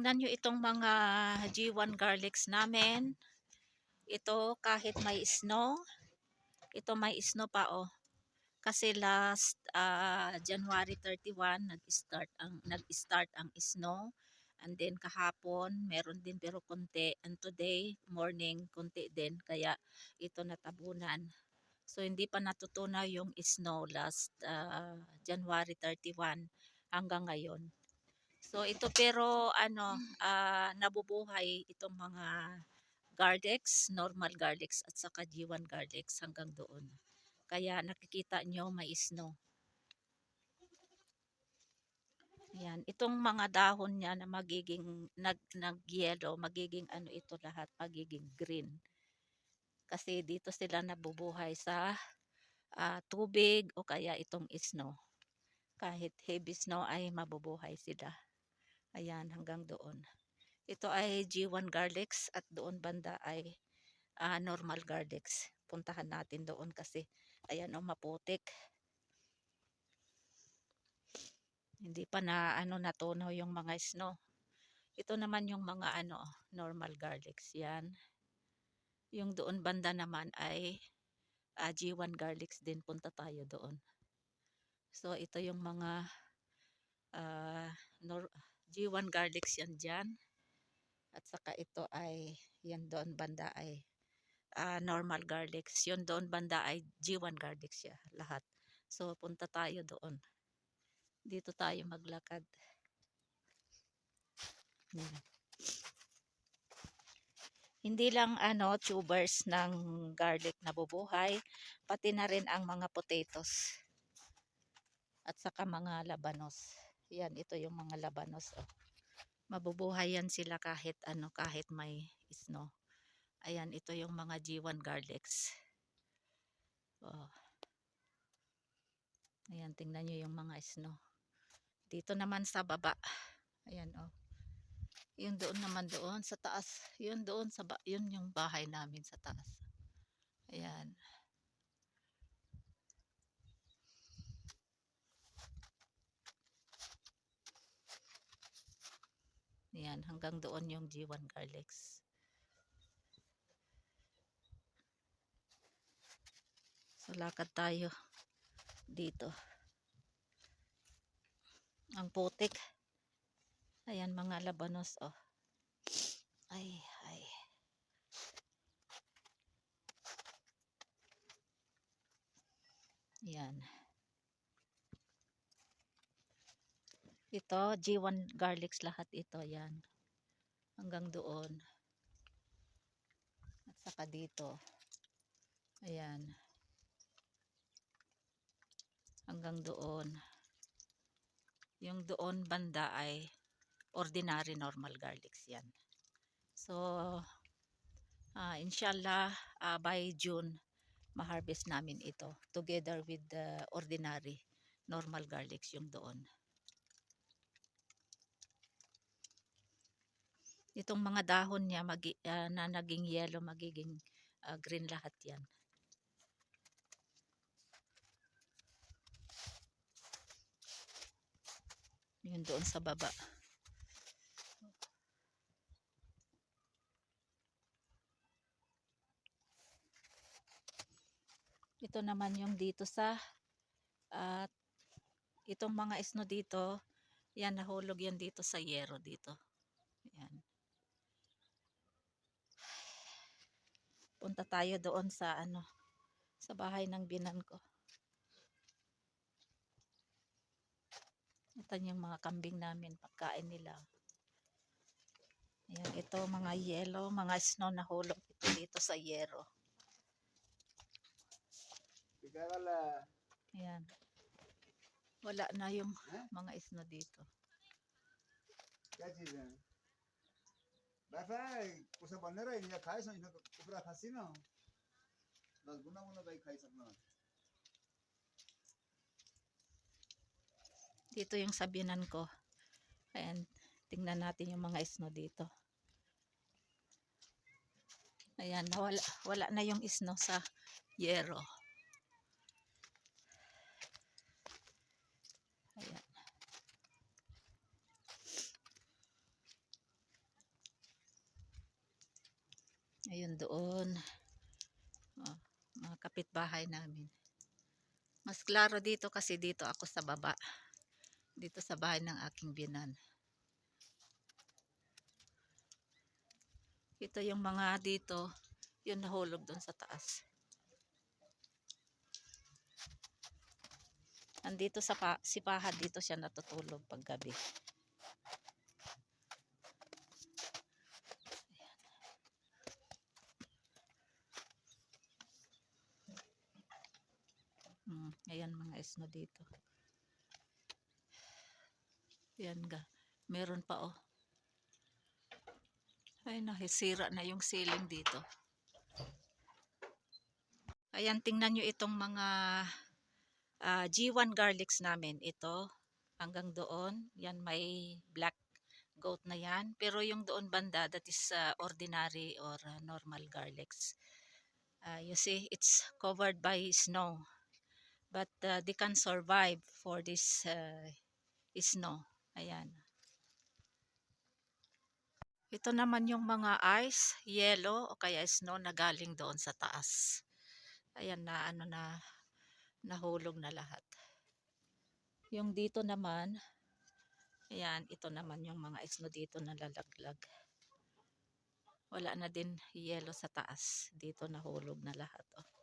Tingnan nyo itong mga G1 garlics namin. Ito kahit may snow. Ito may snow pa oh. Kasi last January 31 nag-start ang snow. And then kahapon meron din pero konti. And today morning konti din kaya ito natabunan. So hindi pa natutunaw yung snow last January 31 hanggang ngayon. So ito pero nabubuhay itong mga garlics, normal garlics at saka G1 garlics hanggang doon. Kaya nakikita nyo may snow. Yan, itong mga dahon niya na magiging nag-yellow, magiging ano ito lahat, magiging green. Kasi dito sila nabubuhay sa tubig o kaya itong snow. Kahit heavy snow ay mabubuhay sila. Ayan, hanggang doon. Ito ay G1 garlics at doon banda ay normal garlics. Puntahan natin doon kasi ayan o maputik. Hindi pa na natunaw yung mga snow. Ito naman yung mga normal garlics. Yan. Yung doon banda naman ay G1 garlics din. Punta tayo doon. So ito yung mga G1 garlics yan dyan. At saka ito ay yan doon banda ay normal garlics. Yun doon banda ay G1 garlics siya. Lahat. So punta tayo doon. Dito tayo maglakad. Yan. Hindi lang tubers ng garlic nabubuhay, pati na rin ang mga potatoes. At saka mga labanos. Yan, ito yung mga labanos. Oh. Mabubuhay yan sila kahit kahit may snow. Ayan, ito yung mga G1 garlics. Oh. Ayan, tingnan nyo yung mga snow. Dito naman sa baba. Ayan, oh. Yun doon naman doon sa taas. Yun doon yun yung bahay namin sa taas. Ayan. Ayan, hanggang doon yung G1 garlics. So lakad tayo dito. Ang putik. Ayan mga labanos oh. Ay. Yan. Ito G1 garlics lahat ito yan. Hanggang doon. At saka dito. Ayan. Hanggang doon. Yung doon banda ay ordinary normal garlics yan. So inshallah by June ma-harvest namin ito together with the ordinary normal garlics yung doon. Itong mga dahon niya na naging yellow magiging green lahat yan. Yun doon sa baba. Ito naman yung dito sa itong mga snow dito, yan nahulog yan dito sa yero dito. Yan. Punta tayo doon sa sa bahay ng binan ko. Ito yung mga kambing namin, pagkain nila. Ayan, ito mga yellow, mga snow nahulog ito dito sa yero. Ayan. Wala na yung mga snow dito. Dito yung sabinan ko. Ayan, tingnan natin yung mga snow dito. Ayan, wala na yung snow sa yero. Ayan. Ayun doon. Oh, mga kapitbahay namin. Mas klaro dito kasi dito ako sa baba. Dito sa bahay ng aking biyenan. Ito yung mga dito, yung nahulog doon sa taas. Andito sa sipahan dito siya natutulog pag gabi. Ayan mga isno dito. Ayan ga. Meron pa oh. Ay nahisira na yung ceiling dito. Ayan tingnan nyo itong mga G1 garlics namin. Ito hanggang doon. Yan may black goat na yan. Pero yung doon banda that is ordinary or normal garlics. You see it's covered by snow. But they can survive for this snow. Ayan. Ito naman yung mga ice, yellow o kaya snow na galing doon sa taas. Ayan na ano na nahulog na lahat. Yung dito naman, ayan, ito naman yung mga snow dito na lalaglag. Wala na din yellow sa taas. Dito nahulog na lahat. Oh.